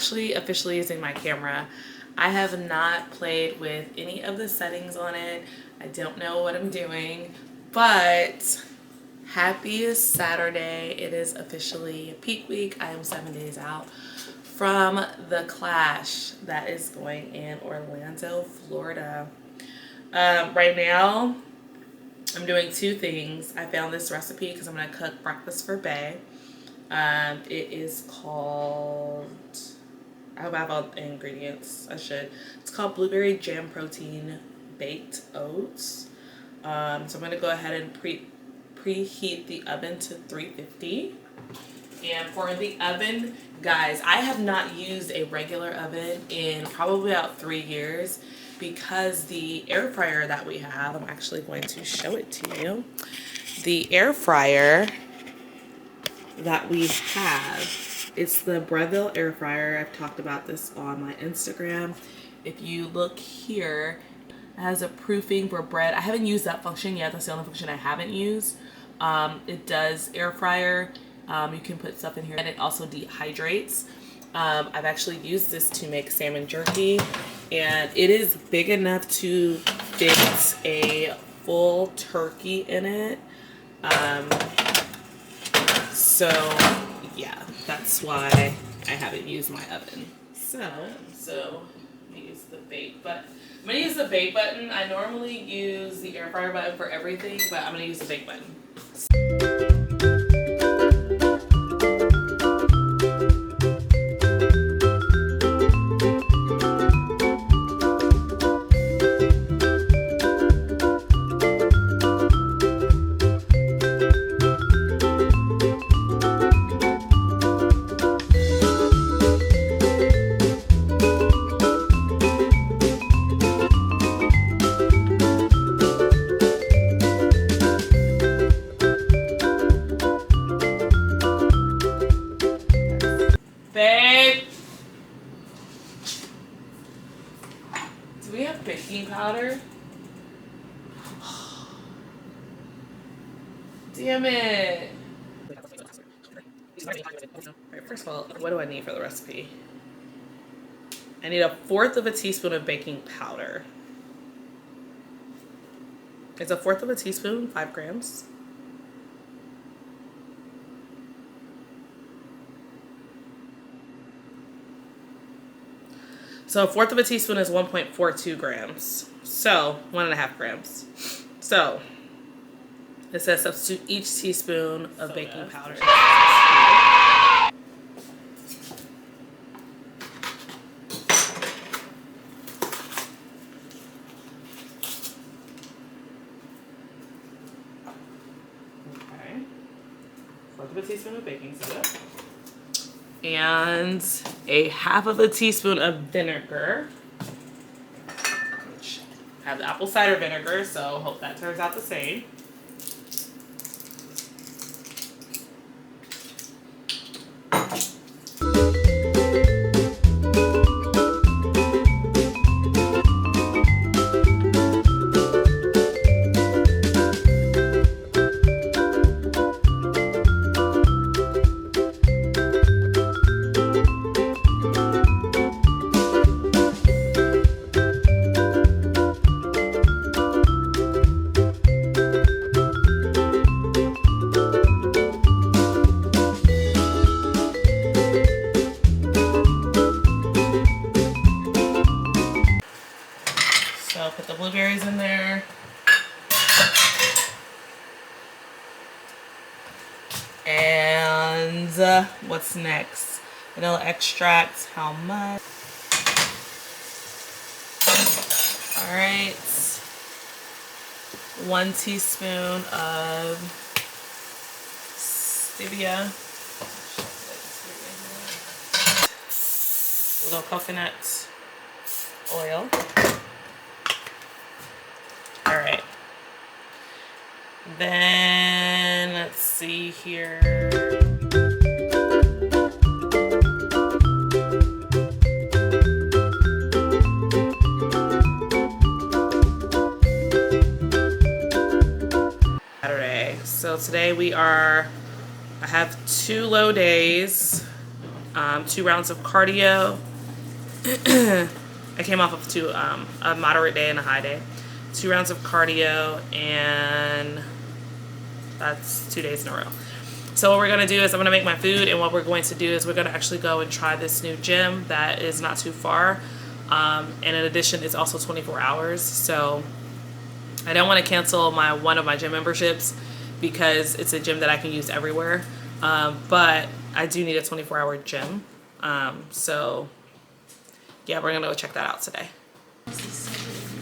Actually officially using my camera. I have not played with any of the settings on it. I don't know what I'm doing, but happy Saturday. It is officially peak week. I am 7 days out from the Clash that is going in Orlando, Florida. Right now, I'm doing two things. I found this recipe because I'm going to cook breakfast for Bay. It is called, I hope I have all the ingredients. I should. It's called Blueberry Jam Protein Baked Oats. So I'm going to go ahead and preheat the oven to 350. And for the oven, guys, I have not used a regular oven in probably about 3 years because the air fryer that we have, I'm actually going to show it to you. The air fryer that we have, it's the Breville air fryer. I've talked about this on my Instagram. If you look here, it has a proofing for bread. I haven't used that function yet. That's the only function I haven't used. It does air fryer. You can put stuff in here, and it also dehydrates. I've actually used this to make salmon jerky, and it is big enough to fit a full turkey in it. So yeah, that's why I haven't used my oven. So I'm gonna use the bake button. I'm gonna use the bake button. I normally use the air fryer button for everything, but I'm gonna use the bake button. Babe, do we have baking powder? Damn it. Alright, first of all, what do I need for the recipe? I need 1/4 of a teaspoon of baking powder. It's 1/4 of a teaspoon, 5 grams. So 1/4 of a teaspoon is 1.42 grams. So 1.5 grams. So it says substitute each teaspoon of baking powder. Okay. 1/4 of a teaspoon of baking soda. And 1/2 of a teaspoon of vinegar. Which I have the apple cider vinegar, so hope that turns out the same. So I'll put the blueberries in there. And what's next? Vanilla extract, how much? All right. 1 teaspoon of stevia. A little coconut oil. All right. Then let's see here. Saturday. So today I have 2 low days. 2 rounds of cardio. I came off of a moderate day and a high day. 2 rounds of cardio, and that's 2 days in a row. So what we're gonna do is I'm gonna make my food, and what we're going to do is we're gonna actually go and try this new gym that is not too far. And in addition, it's also 24 hours. So I don't want to cancel one of my gym memberships because it's a gym that I can use everywhere. But I do need a 24-hour gym. So yeah, we're gonna go check that out today.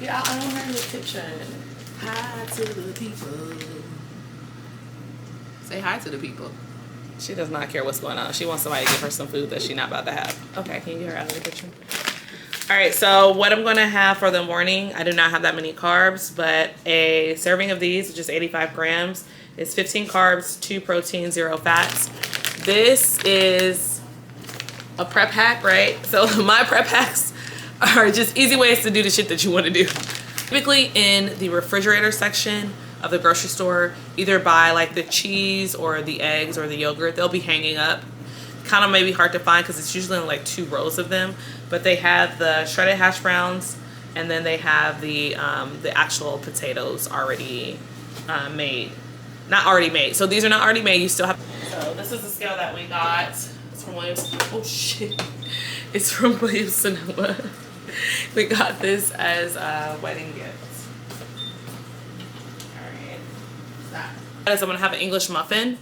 Yeah, I don't have the kitchen. Hi to the people. Say hi to the people. She does not care what's going on. She wants somebody to give her some food that she's not about to have. Okay, can you get her out of the kitchen? All right, so what I'm gonna have for the morning, I do not have that many carbs, but a serving of these, which is 85 grams, is 15 carbs, 2 protein, 0 fats. This is a prep hack, right? So my prep hacks are just easy ways to do the shit that you wanna do. Typically in the refrigerator section of the grocery store, either buy like the cheese or the eggs or the yogurt. They'll be hanging up. Kind of maybe hard to find because it's usually in like 2 rows of them. But they have the shredded hash browns, and then they have the actual potatoes already made. Not already made. So these are not already made. You still have. So this is the scale that we got. It's from Williams. Oh shit! It's from Williams Sonoma. We got this as a wedding gift. I'm gonna have an English muffin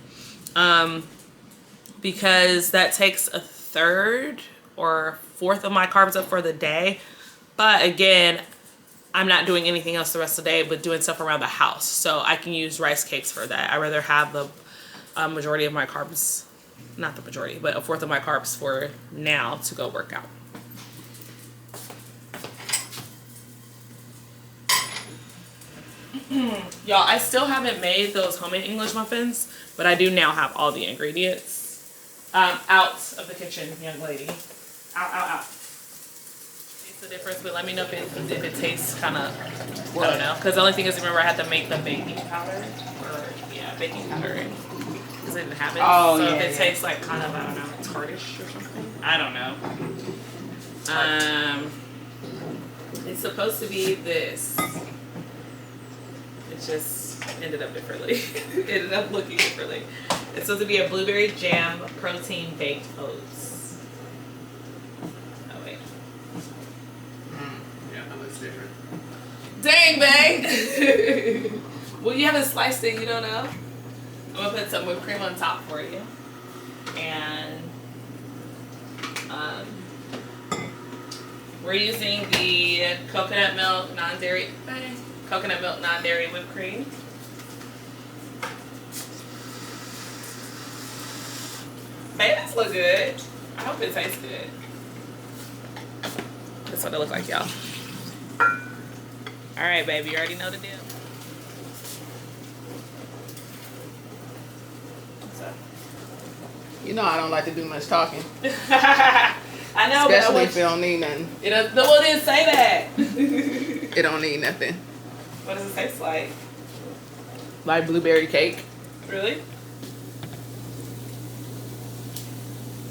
because that takes a 1/3 or 1/4 of my carbs up for the day. But again, I'm not doing anything else the rest of the day but doing stuff around the house, so I can use rice cakes for that. I rather have the majority of my carbs, not the majority, but a 1/4 of my carbs for now to go work out. Y'all, I still haven't made those homemade English muffins, but I do now have all the ingredients out of the kitchen, young lady. Out. Taste the difference, but let me know if it tastes kind of, I don't know. Because the only thing is, remember, I had to make the baking powder. Baking powder. Because I didn't have it. Oh, so yeah, if it tastes like kind of, I don't know, tartish or something. I don't know. It's supposed to be this. It just ended up differently. It ended up looking differently. It's supposed to be a blueberry jam protein baked oats. Oh wait. Yeah, that looks different. Dang, babe. Well, you haven't sliced it, you don't know. I'm gonna put some whipped cream on top for you. And we're using the coconut milk non-dairy whipped cream. Babe, this look good. I hope it tastes good. That's what it looks like, y'all. All right, baby, you already know the deal. What's up? You know I don't like to do much talking. I know, especially if it don't need nothing. No one didn't say that. It don't need nothing. What does it taste like? Like blueberry cake. Really?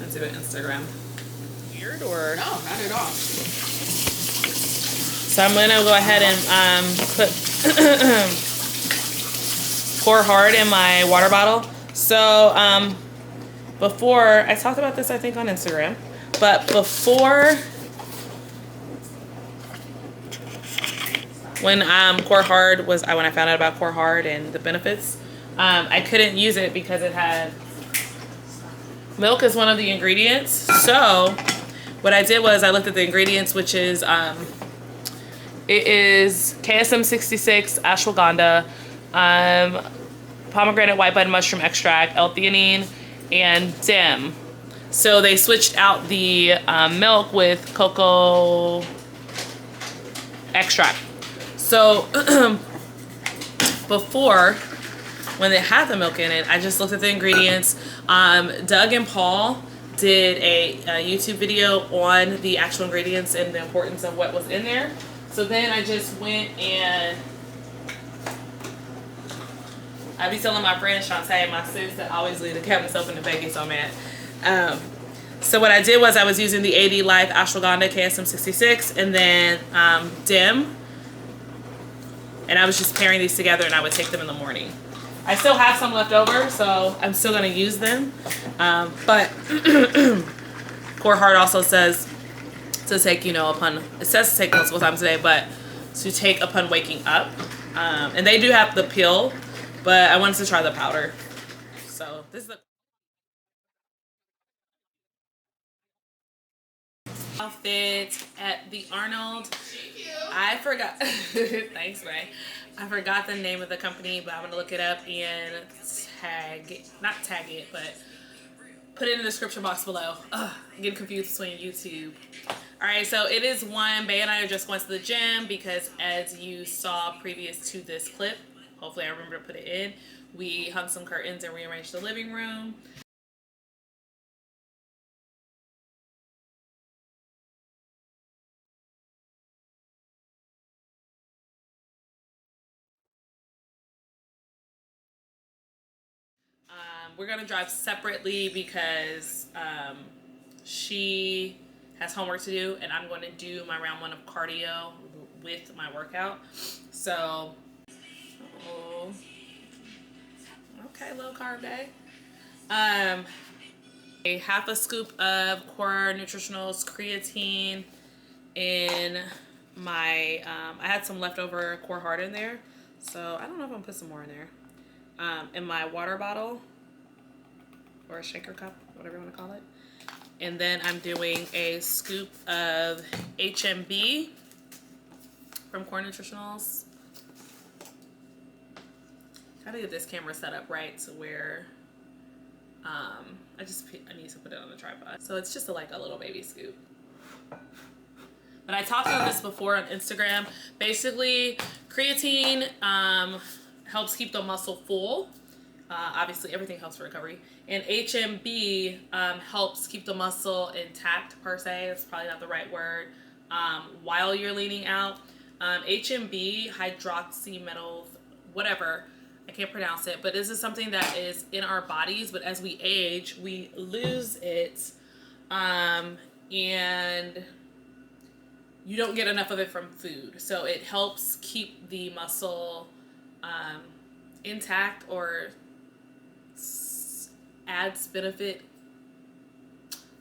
Let's do it Instagram. Weird or? No, not at all. So I'm gonna go ahead and put pour hard in my water bottle. So before I talked about this, I think on Instagram, but before when Core Hard was when I found out about Core Hard and the benefits, I couldn't use it because it had milk as one of the ingredients. So what I did was I looked at the ingredients, which is it is KSM 66 ashwagandha, pomegranate white button mushroom extract, L-theanine, and DIM. So they switched out the milk with cocoa extract. So before, when it had the milk in it, I just looked at the ingredients. Doug and Paul did a YouTube video on the actual ingredients and the importance of what was in there. So then I just went and I be telling my friend Shantae, my sis, that always leave the cabinets open and bake, so mad. So what I did was I was using the AD Life Ashwagandha KSM66 and then Dim. And I was just pairing these together and I would take them in the morning. I still have some left over, so I'm still going to use them. But Core Heart also says to take, you know, it says to take multiple times a day, but to take upon waking up. And they do have the pill, but I wanted to try the powder. So this is the outfit at the Arnold. I forgot. Thanks, Ray. I forgot the name of the company, but I'm gonna look it up and not tag it, but put it in the description box below. Ugh, I'm getting confused between YouTube. All right, so it is one. Bay and I are just going to the gym because, as you saw previous to this clip, hopefully I remember to put it in, we hung some curtains and rearranged the living room. We're gonna drive separately because she has homework to do and I'm going to do my round 1 of cardio with my workout. So, okay, low carb day. A half a scoop of Core Nutritionals creatine in my, I had some leftover Core Heart in there. So I don't know if I'm gonna put some more in there. In my water bottle or a shaker cup, whatever you want to call it. And then I'm doing a scoop of HMB from Core Nutritionals. Gotta get this camera set up right to where I need to put it on the tripod. So it's just like a little baby scoop. But I talked about this before on Instagram. Basically, creatine helps keep the muscle full. Obviously, everything helps for recovery. And HMB helps keep the muscle intact, per se. That's probably not the right word. While you're leaning out. HMB, hydroxymethyl, whatever. I can't pronounce it. But this is something that is in our bodies. But as we age, we lose it. And you don't get enough of it from food. So it helps keep the muscle intact, or adds benefit.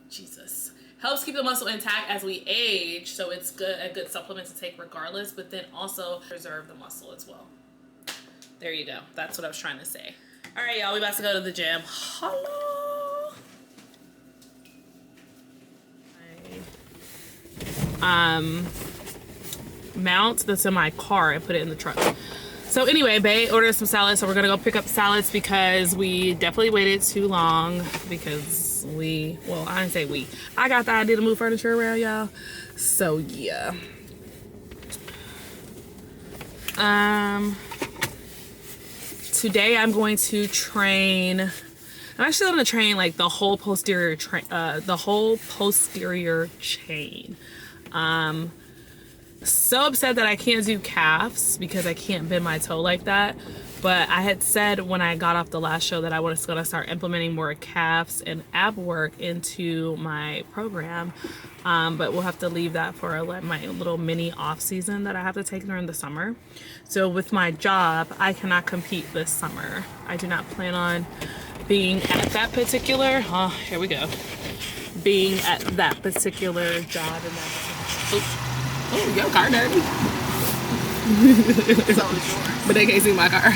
Jesus. Helps keep the muscle intact as we age. So it's a good supplement to take regardless, but then also preserve the muscle as well. There you go. That's what I was trying to say. All right, y'all, we about to go to the gym. Hello. Mount that's in my car. I put it in the truck. So anyway, Bae ordered some salads, so we're gonna go pick up salads because we definitely waited too long because I didn't say I got the idea to move furniture around, y'all. So yeah. Today I'm going to train. I'm actually gonna train like the whole posterior chain. So upset that I can't do calves because I can't bend my toe like that. But I had said when I got off the last show that I was going to start implementing more calves and ab work into my program. But we'll have to leave that for my little mini off season that I have to take during the summer. So with my job, I cannot compete this summer. I do not plan on being at that particular, here we go. Being at that particular job and that. Oh, your car dirty. But they can't see my car.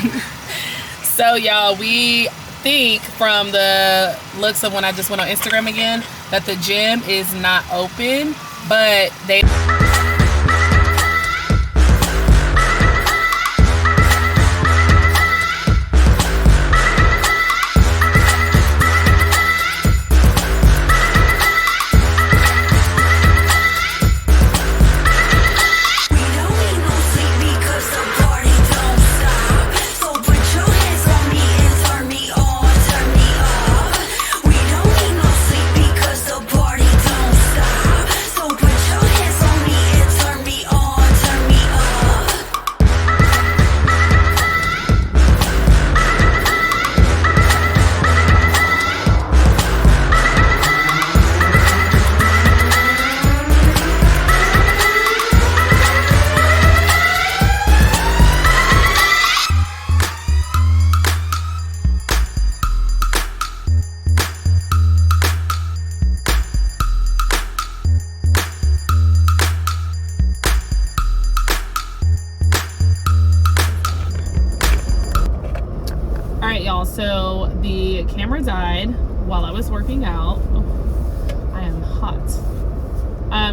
So y'all, we think from the looks of when I just went on Instagram again that the gym is not open, but they So put your hands on me So the camera died while I was working out. Oh, I am hot.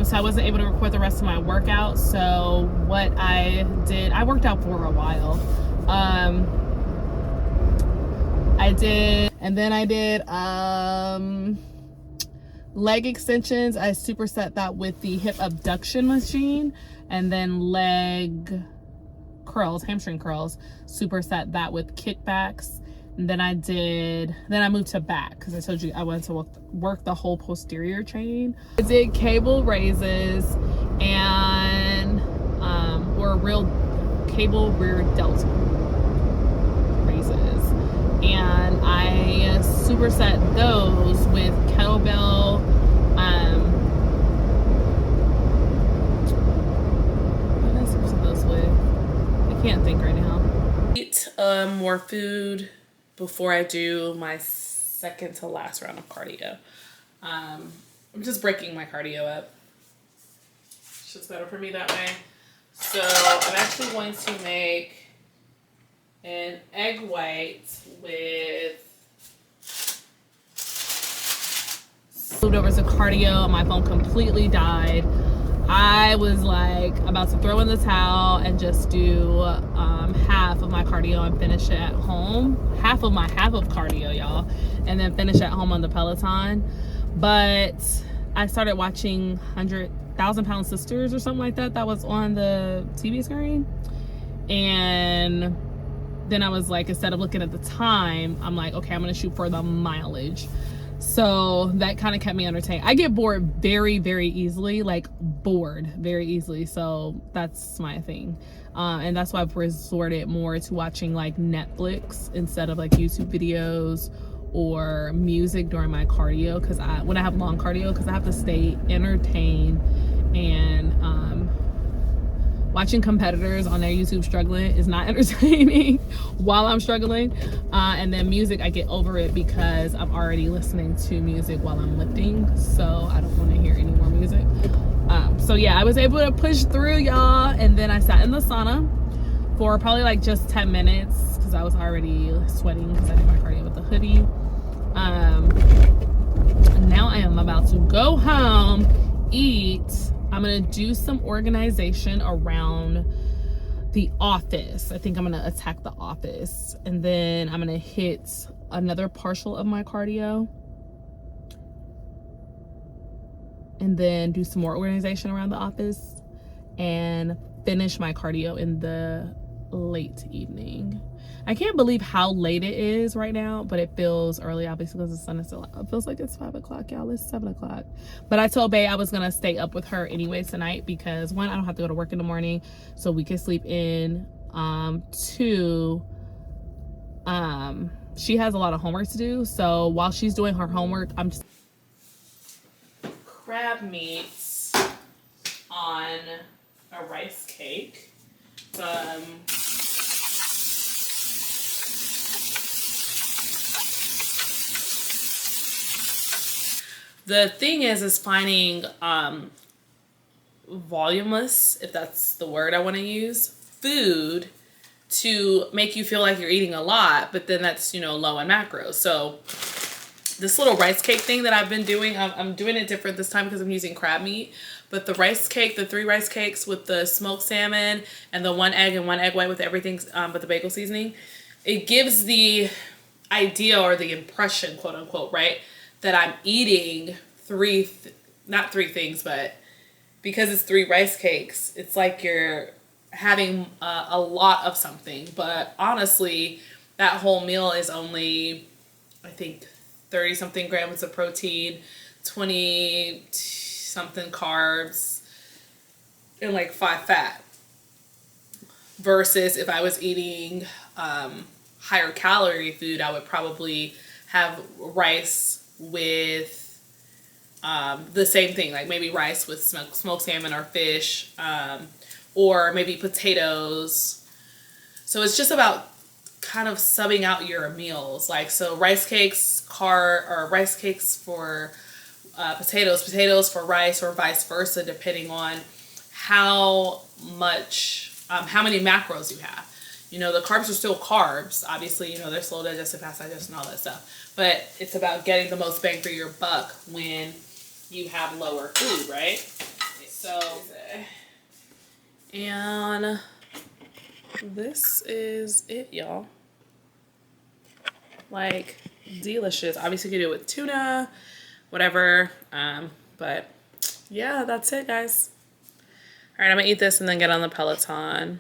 So I wasn't able to record the rest of my workout. So what I did, I worked out for a while. I did leg extensions. I superset that with the hip abduction machine, and then leg curls, hamstring curls, superset that with kickbacks. And then I moved to back because I told you I wanted to work the whole posterior chain. I did cable raises and or real cable rear delta raises, and I superset those with kettlebell. What did I superset those with? I can't think right now. Eat more food before I do my second to last round of cardio. I'm just breaking my cardio up. It's just better for me that way. So I'm actually going to make an egg white with... Moved over to cardio. My phone completely died. I was like about to throw in the towel and just do half of my cardio and finish it at home. Half of cardio, y'all, and then finish at home on the Peloton. But I started watching 100,000 Pound Sisters or something like that. That was on the TV screen, and then I was like, instead of looking at the time, I'm like, okay, I'm gonna shoot for the mileage. So that kind of kept me entertained. I get bored very, very easily, so that's my thing. And that's why I've resorted more to watching like Netflix instead of like YouTube videos or music during my cardio, because when I have long cardio, because I have to stay entertained, and watching competitors on their YouTube struggling is not entertaining while I'm struggling. And then music, I get over it because I'm already listening to music while I'm lifting, so I don't want to hear any more music. So yeah, I was able to push through, y'all, and then I sat in the sauna for probably like just 10 minutes because I was already sweating because I did my cardio with the hoodie. Now I am about to go home, eat. I'm gonna do some organization around the office. I think I'm gonna attack the office, and then I'm gonna hit another partial of my cardio, and then do some more organization around the office and finish my cardio in the late evening. I can't believe how late it is right now, but it feels early, obviously, because the sun is still out. It feels like it's 5 o'clock, y'all. It's 7 o'clock. But I told Bae I was gonna stay up with her anyways tonight because, one, I don't have to go to work in the morning, so we can sleep in. Two, she has a lot of homework to do, so while she's doing her homework, I'm just... Crab meats on a rice cake. The thing is finding voluminous, if that's the word I want to use, food to make you feel like you're eating a lot, but then that's, low in macros. So this little rice cake thing that I've been doing, I'm doing it different this time because I'm using crab meat. But the rice cake, the 3 rice cakes with the smoked salmon and the 1 egg and 1 egg white with everything but the bagel seasoning, it gives the idea or the impression, quote unquote, right, that I'm eating not three things, but because it's 3 rice cakes, it's like you're having a lot of something. But honestly, that whole meal is only, I think, 30 something grams of protein, 20 something carbs, and like 5 fat. Versus if I was eating higher calorie food, I would probably have rice with the same thing, like maybe rice with smoked salmon or fish, or maybe potatoes. So it's just about kind of subbing out your meals. Like, so rice cakes rice cakes for potatoes for rice, or vice versa, depending on how many macros you have. You know, the carbs are still carbs. Obviously, you know, they're slow digested, fast digested, and all that stuff. But it's about getting the most bang for your buck when you have lower food, right? So, and this is it, y'all. Like, delicious. Obviously, you can do it with tuna, whatever. But yeah, that's it, guys. All right, I'm gonna eat this and then get on the Peloton.